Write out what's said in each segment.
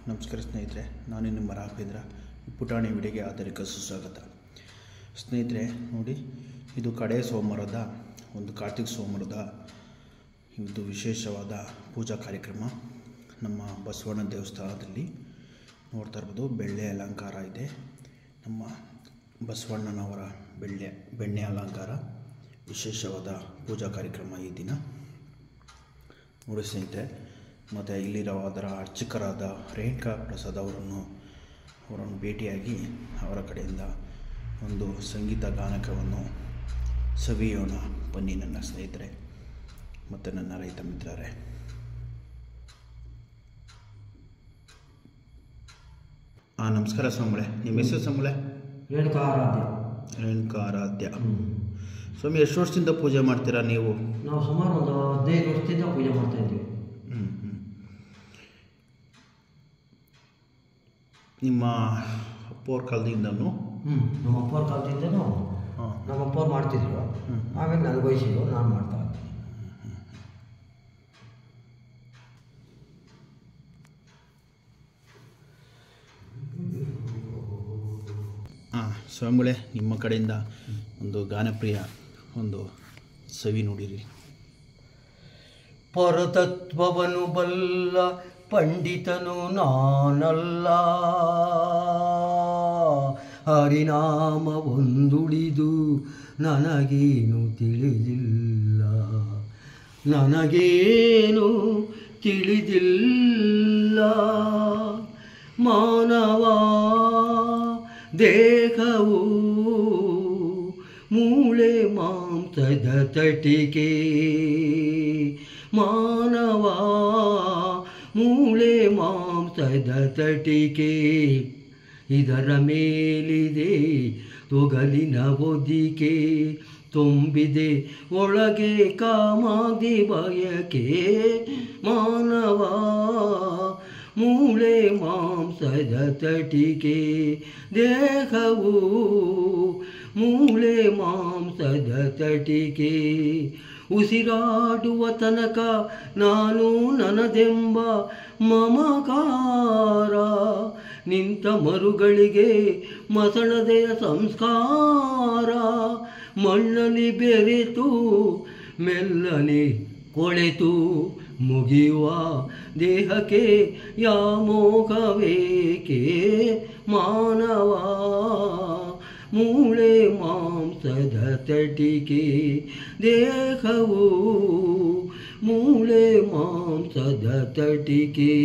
ನಮಸ್ಕಾರ ಸ್ನೇಹಿತರೆ, ನಾನು ನಿಮ್ಮ ರಾಘವೇಂದ್ರ. ಪುಟಾಣಿ ವಿಡಿಯೋಗೆ ಆಧಾರಿಕ ಸುಸ್ವಾಗತ. ಸ್ನೇಹಿತರೆ ನೋಡಿ, ಇದು ಕಡೆ ಸೋಮವಾರದ ಒಂದು ಕಾರ್ತಿಕ ಸೋಮವಾರದ ಇದು ವಿಶೇಷವಾದ ಪೂಜಾ ಕಾರ್ಯಕ್ರಮ. ನಮ್ಮ ಬಸವಣ್ಣ ದೇವಸ್ಥಾನದಲ್ಲಿ ನೋಡ್ತಾ ಇರ್ಬೋದು, ಬೆಳ್ಳಿ ಅಲಂಕಾರ ಇದೆ. ನಮ್ಮ ಬಸವಣ್ಣನವರ ಬೆಣ್ಣೆ ಅಲಂಕಾರ, ವಿಶೇಷವಾದ ಪೂಜಾ ಕಾರ್ಯಕ್ರಮ ಈ ದಿನ ನೋಡಿ ಸ್ನೇಹಿತರೆ. ಮತ್ತು ಇಲ್ಲಿರೋ ಅದರ ಅರ್ಚಕರಾದ ರೇಣುಕಾ ಪ್ರಸಾದ್ ಅವರನ್ನು ಭೇಟಿಯಾಗಿ ಅವರ ಕಡೆಯಿಂದ ಒಂದು ಸಂಗೀತ ಗಾನಕವನ್ನು ಸವಿಯೋಣ ಬನ್ನಿ ನನ್ನ ಸ್ನೇಹಿತರೆ ಮತ್ತು ನನ್ನ ರೈತ ಮಿತ್ರರೇ. ನಮಸ್ಕಾರ ಸ್ವಾಮಿಗಳೇ, ನಿಮ್ಮ ಹೆಸರು ಸ್ವಾಮಿಗಳೇ? ರೇಣುಕಾ ಆರಾಧ್ಯ. ಸ್ವಾಮಿ, ಎಷ್ಟು ವರ್ಷದಿಂದ ಪೂಜೆ ಮಾಡ್ತೀರಾ ನೀವು? ನಾವು ಸುಮಾರು ಒಂದು 15 ವರ್ಷದಿಂದ ಪೂಜೆ ಮಾಡ್ತಾ ಇದ್ದೀವಿ. ನಿಮ್ಮ ಅಪ್ಪವ್ರ ಕಾಲದಿಂದನೂ? ನಮ್ಮ ಅಪ್ಪವ್ರ ಕಾಲದಿಂದನೂ ನಮ್ಮ ಅಪ್ಪವ್ರು ಮಾಡ್ತಿದ್ರು. ಆಮೇಲೆ ನನಗೆ ವಯಸ್ಸಿದ್ರು, ನಾನು ಮಾಡ್ತಾ ಇದ್ದೆ. ಸ್ವಾಮಿಗಳೇ, ನಿಮ್ಮ ಕಡೆಯಿಂದ ಒಂದು ಗಾನಪ್ರಿಯ ಒಂದು ಸವಿ ನುಡಿರಿ. ಪರತತ್ವವನ್ನು ಬಲ್ಲ ಪಂಡಿತನು ನಾನಲ್ಲ, ಹರಿನಾಮ ಒಂದುಳಿದು ನನಗೇನು ತಿಳಿದಿಲ್ಲ, ನನಗೇನು ತಿಳಿದಿಲ್ಲ. ಮಾನವ ದೇಹವು ಮೂಳೆ ಮಾಂಸದ ತಟಿಕೆ, ಮಾನವ ಮೂಳೆ ಮಾಂಸದ ತಟಿಕೆ. ಇದರ ಮೇಲಿದೆ ತೊಗಲಿನ ಹೊದಿಕೆ, ತುಂಬಿದೆ ಒಳಗೆ ಕಾಮಾದಿ ಬಯಕೆ. ಮಾನವ ಮೂಳೆ ಮಾಂಸದ ತಟಿಕೆ, ದೇಹವು ಮೂಳೆ ಮಾಂಸದ ತಟಿಕೆ. ಉಸಿರಾಡುವ ತನಕ ನಾನು ನನ್ನದೆಂಬ ಮಮಕಾರ, ನಿಂತ ಮರುಗಳಿಗೆ ಮಸಣದೆಯ ಸಂಸ್ಕಾರ. ಮಣ್ಣಲ್ಲಿ ಬೆರೆತು ಮೆಲ್ಲನೆ ಕೊಳೆತು ಮುಗಿಯುವ ದೇಹಕ್ಕೆ ಯಾಮೋಘವೇಕೆ. ಮಾನವ ಮೂಳೆ ಮಾಂಸದ ತಟಿಕೆ, ದೇಹವು ಮೂಳೆ ಮಾಂಸದ ತಟಿಕೆ.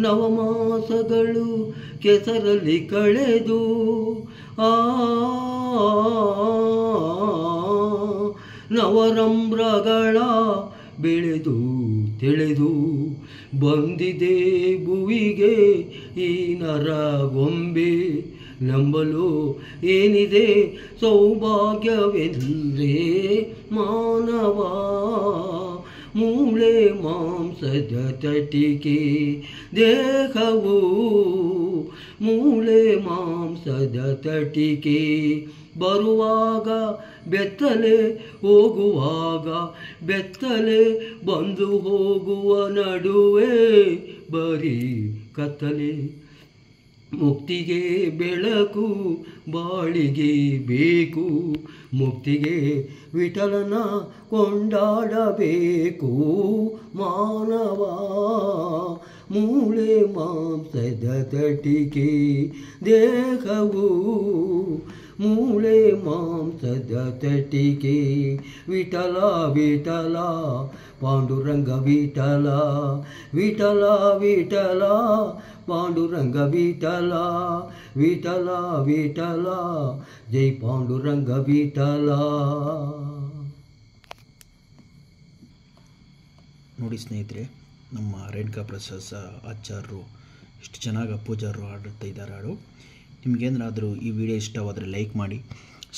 ನವಮಾಸಗಳು ಕೆಸರಲ್ಲಿ ಕಳೆದು ನವರಂಧ್ರಗಳ ಬೆಳೆದು ತಿಳಿದು ಬಂದಿದೆ ಭುವಿಗೆ ಈ ನರಗೊಂಬೆ. ನಂಬಲು ಏನಿದೆ ಸೌಭಾಗ್ಯವೆಂದರೆ, ಮಾನವ ಮೂಳೆ ಮಾಂಸದ ತಟಿಕೆ, ದೇಹವು ಮೂಳೆ ಮಾಂಸದ ತಟಿಕೆ. ಬರುವಾಗ ಬೆತ್ತಲೆ, ಹೋಗುವಾಗ ಬೆತ್ತಲೆ, ಬಂದು ಹೋಗುವ ನಡುವೆ ಬರೀ ಕತ್ತಲೆ. ಮುಕ್ತಿಗೆ ಬೆಳಕು ಬಾಳಿಗೆ ಬೇಕು, ಮುಕ್ತಿಗೆ ವಿಠಲನ ಕೊಂಡಾಡಬೇಕು. ಮಾನವ ಮೂಳೆ ಮಾಂಸದ ತಟಿಕೆ, ದೇಹವು ಮೂಳೆ ಮಾಂಸದ ತಟಿಕೆ. ವಿಠಲ ವಿಠಲ ಪಾಂಡುರಂಗ ವಿಠಲ, ವಿಠಲ ವಿಠಲ ಪಾಂಡುರಂಗ ವಿಠಲ, ವಿಠಲ ವಿಠಲ ಜೈ ಪಾಂಡುರಂಗ ವಿಠಲ. ನೋಡಿ ಸ್ನೇಹಿತರೆ, ನಮ್ಮ ರೇಣುಕಾ ಪ್ರಸಾದ್ ಆಚಾರ್ಯರು ಎಷ್ಟು ಚೆನ್ನಾಗಿ ಪೂಜಾರು ಹಾಡುತ್ತಾ ಇದ್ದಾರೆ ಹಾಡು. ನಿಮಗೇನಾದರೂ ಈ ವಿಡಿಯೋ ಇಷ್ಟವಾದರೆ ಲೈಕ್ ಮಾಡಿ,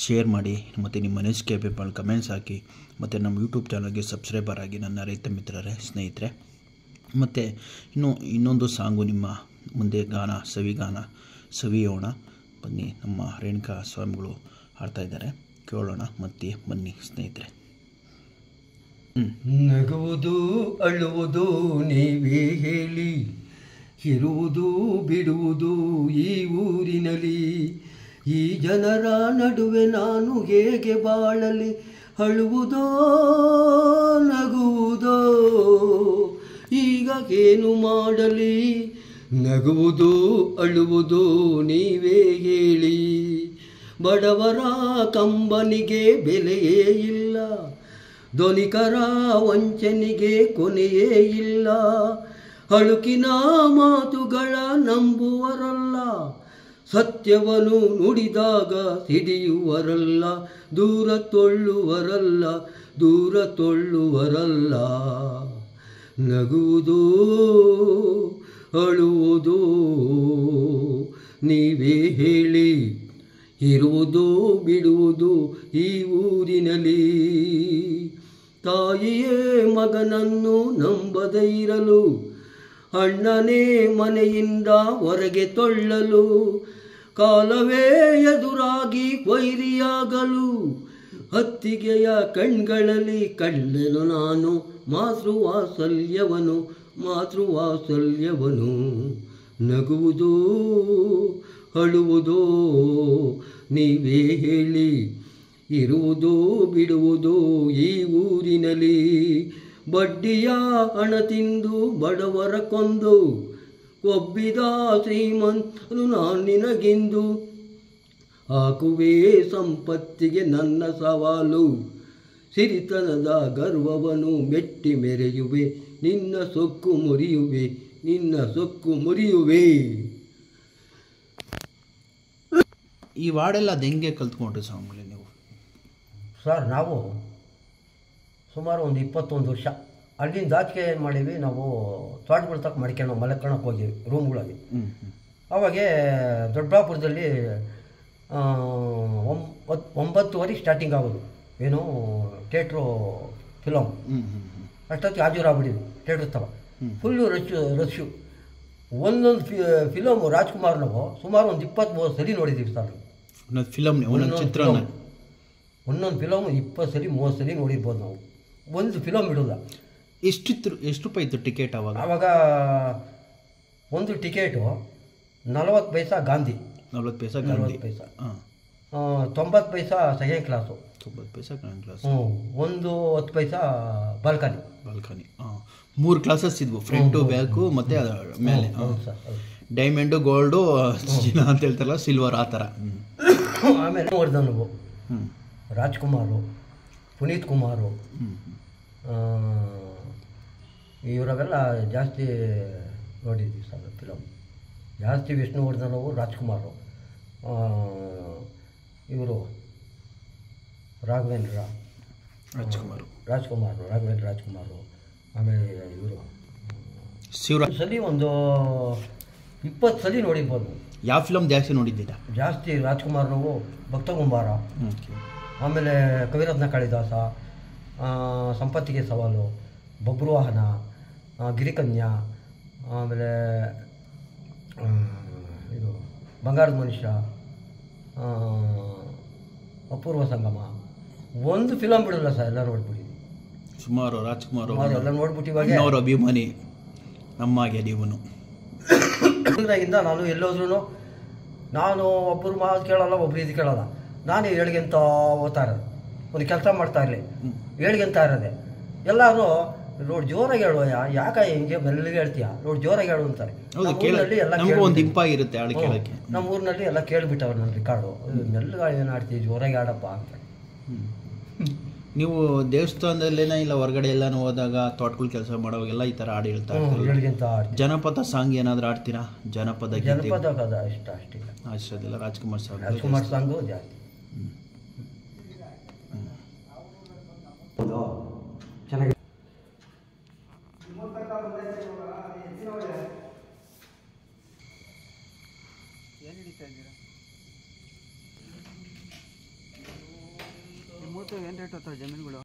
ಶೇರ್ ಮಾಡಿ, ಮತ್ತು ನಿಮ್ಮ ಅನಿಸಿಕೆ ಅಭಿಪ್ರಾಯ ಕಮೆಂಟ್ಸ್ ಹಾಕಿ, ಮತ್ತು ನಮ್ಮ ಯೂಟ್ಯೂಬ್ ಚಾನಲ್ಗೆ ಸಬ್ಸ್ಕ್ರೈಬರ್ ಆಗಿ ನನ್ನ ರೈತ ಮಿತ್ರರೇ ಸ್ನೇಹಿತರೆ. ಮತ್ತು ಇನ್ನೊಂದು ಸಾಂಗು ನಿಮ್ಮ ಮುಂದೆ ಸವಿಗಾನ ಸವಿಯೋಣ ಬನ್ನಿ. ನಮ್ಮ ರೇಣುಕಾ ಸ್ವಾಮಿಗಳು ಹಾಡ್ತಾ ಇದ್ದಾರೆ, ಕೇಳೋಣ ಮತ್ತೆ ಬನ್ನಿ ಸ್ನೇಹಿತರೆ. ನಗುವುದು ಅಳುವುದು ನೀವೇ ಹೇಳಿ, ಇರುವುದು ಬಿಡುವುದು ಈ ಊರಿನಲ್ಲಿ, ಈ ಜನರ ನಡುವೆ ನಾನು ಹೇಗೆ ಬಾಳಲಿ, ಅಳುವುದೋ ನಗುವುದೋ ಈಗ ಏನು ಮಾಡಲಿ, ನಗುವುದು ಅಳುವುದು ನೀವೇ ಹೇಳಿ, ಬಡವರ ಕಂಬನಿಗೆ ಬೆಲೆಯೇ ಇಲ್ಲ, ಧನಿಕರ ವಂಚನೆಗೆ ಕೊನೆಯೇ ಇಲ್ಲ, ಅಳುಕಿನ ಮಾತುಗಳ ನಂಬುವರಲ್ಲ, ಸತ್ಯವನ್ನು ನುಡಿದಾಗ ಸಿಡಿಯುವರಲ್ಲ, ದೂರ ತೊಳ್ಳುವರಲ್ಲ, ದೂರ ತೊಳ್ಳುವರಲ್ಲ, ನಗುವುದು ಅಳುವುದು ನೀವೇ ಹೇಳಿ, ಇರುವುದು ಬಿಡುವುದು ಈ ಊರಿನಲ್ಲಿ, ತಾಯಿಯೇ ಮಗನನ್ನು ನಂಬದೇ ಇರಲು, ಅಣ್ಣನೇ ಮನೆಯಿಂದ ಹೊರಗೆ ತೊಳ್ಳಲು, ಕಾಲವೇ ಎದುರಾಗಿ ವೈರಿಯಾಗಲು, ಅತ್ತಿಗೆಯ ಕಣ್ಗಳಲ್ಲಿ ಕಳ್ಳನು ನಾನು, ಮಾತೃವಾತ್ಸಲ್ಯವನು ಮಾತೃವಾತ್ಸಲ್ಯವನು, ನಗುವುದು ಅಳುವುದು ನೀವೇ ಹೇಳಿ, ಇರುವುದು ಬಿಡುವುದು ಈ ಊರಿನಲ್ಲಿ, ಬಡ್ಡಿಯ ಹಣ ತಿಂದು ಬಡವರ ಕೊಂದು ಕೊಬ್ಬಿದ ಶ್ರೀಮಂತನು ನಾನು ನಿನಗಿಂದು, ಹಾಕುವೆ ಸಂಪತ್ತಿಗೆ ನನ್ನ ಸವಾಲು, ಸಿರಿತನದ ಗರ್ವವನ್ನು ಮೆಟ್ಟಿ ಮೆರೆಯುವೆ, ನಿನ್ನ ಸೊಕ್ಕು ಮುರಿಯುವೆ, ನಿನ್ನ ಸೊಕ್ಕು ಮುರಿಯುವೆ. ಈ ವಾಡೆಲ್ಲ ಅದು ಹೆಂಗೆ ಕಲ್ತ್ಕೊಂಡ್ರಿ ಸ್ವಾಮಿಗಳೇ ನೀವು? ಸರ್ ನಾವು ಸುಮಾರು ಒಂದು 21 ವರ್ಷ ಅಲ್ಲಿಂದ ಆಚೆಗೆ ಏನು ಮಾಡೀವಿ, ನಾವು ತೋಟಗಳ ತಕ್ಕ ಮಡಿಕೊಂಡು ಮಲ್ಕೊಳಕ್ಕೆ ಹೋಗಿವಿ ರೂಮ್ಗಳಿಗೆ. ಅವಾಗೆ ದೊಡ್ಡಬಳ್ಳಾಪುರದಲ್ಲಿ 9:30 ಸ್ಟಾರ್ಟಿಂಗ್ ಆಗೋದು, ಏನು ಥಿಯೇಟ್ರು ಫಿಲಮ್. ಅಷ್ಟೊತ್ತಿಗೆ ಹಾಜರಾಗ್ಬಿಟ್ಟಿದ್ವಿ ಥಿಯೇಟ್ರ್ ತವ, ಫುಲ್ಲು ರಶ್ಶು. ಒಂದೊಂದು ಫಿಲಮು ರಾಜ್ಕುಮಾರ್ ನಾವು ಸುಮಾರು ಒಂದು 20-30 ಸರಿ ನೋಡಿದ್ದೀವಿ ಸರ್. ಒಂದೊಂದು ಫಿಲಮು 20 ಸರಿ 30 ಸರಿ ನೋಡಿರ್ಬೋದು ನಾವು, ಒಂದು ಫಿಲಮ್ ಬಿಡೋಲ್ಲ. ಎಷ್ಟು ರೂಪಾಯಿ ಇತ್ತು ಟಿಕೆಟ್ ಅವಾಗ? ಆವಾಗ ಒಂದು ಟಿಕೆಟು 40 ಪೈಸಾ ಗಾಂಧಿ, 40 ಪೈಸಾ 90 ಪೈಸಾ ಸೆಕೆಂಡ್ ಕ್ಲಾಸು, 90 ಪೈಸಾ ಸೆಕೆಂಡ್ ಕ್ಲಾಸ್, ಒಂದು 10 ಪೈಸಾ ಬಾಲ್ಕನಿ. 3 ಕ್ಲಾಸಸ್ ಇದ್ವು, ಫ್ರಂಟು ಬ್ಯಾಕು ಮತ್ತು ಮೇಲೆ. ಡೈಮಂಡು ಗೋಲ್ಡು ಅಂತ ಹೇಳ್ತಾರಲ್ಲ, ಸಿಲ್ವರ್ ಆ ಥರ. ಆಮೇಲೆ ನೋಡಿದವು ರಾಜ್ಕುಮಾರು, ಪುನೀತ್ ಕುಮಾರು, ಇವರೆಲ್ಲ ಜಾಸ್ತಿ ನೋಡಿದ್ವಿ ಸರ್ ಫಿಲಮ್. ಜಾಸ್ತಿ ವಿಷ್ಣುವರ್ಧನವು, ರಾಜ್ಕುಮಾರು, ಇವರು ರಾಘವೇಂದ್ರ ರಾಜ್ಕುಮಾರು, ಆಮೇಲೆ ಇವರು ಶಿವರಾಜ್ ಸಲಿ ಒಂದು 20 ಸಲಿ ನೋಡಿರ್ಬೋದು. ಯಾವ ಫಿಲಮ್ ಜಾಸ್ತಿ ನೋಡಿದ್ದೀರಾ? ಜಾಸ್ತಿ ರಾಜ್ಕುಮಾರ್ ನಾವು ಭಕ್ತಗುಂಬಾರ, ಆಮೇಲೆ ಕವಿರತ್ನ ಕಾಳಿದಾಸ, ಸಂಪತ್ತಿಗೆ ಸವಾಲು, ಬಬ್ರುವಾಹನ, ಗಿರಿಕನ್ಯಾ, ಆಮೇಲೆ ಇದು ಬಂಗಾರದ ಮನುಷ್ಯ, ಅಪೂರ್ವ ಸಂಗಮ. ಒಂದು ಫಿಲಮ್ ಬಿಡಲ್ಲ ಸರ್, ಎಲ್ಲ ನೋಡ್ಬಿಟ್ಟಿದ್ವಿ. ಸುಮಾರು ರಾಜ್ಕುಮಾರ್ ಎಲ್ಲ ನೋಡ್ಬಿಟ್ಟು ಇವಾಗ ಅವ್ರ ಅಭಿಮಾನಿ ನಮ್ಮಾಗೆ ನೀವನು. ಹುಡುಗರಾಗಿಂದ ನಾನು ಎಲ್ಲೋದ್ರೂ ನಾನು ಒಬ್ಬರು ಮಾತು ಕೇಳಲ್ಲ, ಒಬ್ರು ಇದು ಕೇಳಲ್ಲ. ನಾನೇ ಏಳಿಗೆಂತ ಓದ್ತಾ ಇರೋದು, ಒಂದು ಕೆಲಸ ಮಾಡ್ತಾ ಇರಲಿ ಏಳಿಗೆಂತ ಇರೋದೆ. ಎಲ್ಲರೂ ನೋಡಿ ಜೋರಾಗಿ ಹೇಳುವ, ಯಾಕೆ ಹಿಂಗೆ ಮೆಲ್ಲಗೆ ಹೇಳ್ತೀಯ, ನೋಡಿ ಜೋರಾಗಿ ಹೇಳು ಅಂತಾರೆ. ನಮ್ಮೂರಿನಲ್ಲಿ ಎಲ್ಲ ನಮ್ಮ ಊರಿನಲ್ಲಿ ಎಲ್ಲ ಕೇಳಿಬಿಟ್ಟವ್ರು ನನ್ನ ರಿಕಾರ್ಡು, ಮೆಲ್ಲಗೆ ಏನು ಆಡ್ತೀವಿ, ಜೋರಾಗಿ ಆಡಪ್ಪ ಅಂತ. ನೀವು ದೇವಸ್ಥಾನದಲ್ಲೇನ ಇಲ್ಲ ಹೊರಗಡೆ ಎಲ್ಲಾನು ಹೋದಾಗ ತೋಟಗಳು ಕೆಲಸ ಮಾಡೋವಾಗೆಲ್ಲ ಈ ಥರ ಹಾಡು ಹೇಳ್ತಾ ಇರ್ತಾರೆ. ಜನಪದ ಸಾಂಗ್ ಏನಾದರೂ ಆಡ್ತೀರಾ? ಜನಪದ ಕದ ಇಷ್ಟ ಅಷ್ಟಿಲ್ಲ, ಅಷ್ಟೆಲ್ಲ ರಾಜ್ಕುಮಾರ್ ಸಾಂಗು ಜಾಸ್ತಿ. ಚೆನ್ನಾಗಿ ಏನು ರೇಟ್ ಜಮೀನುಗಳು?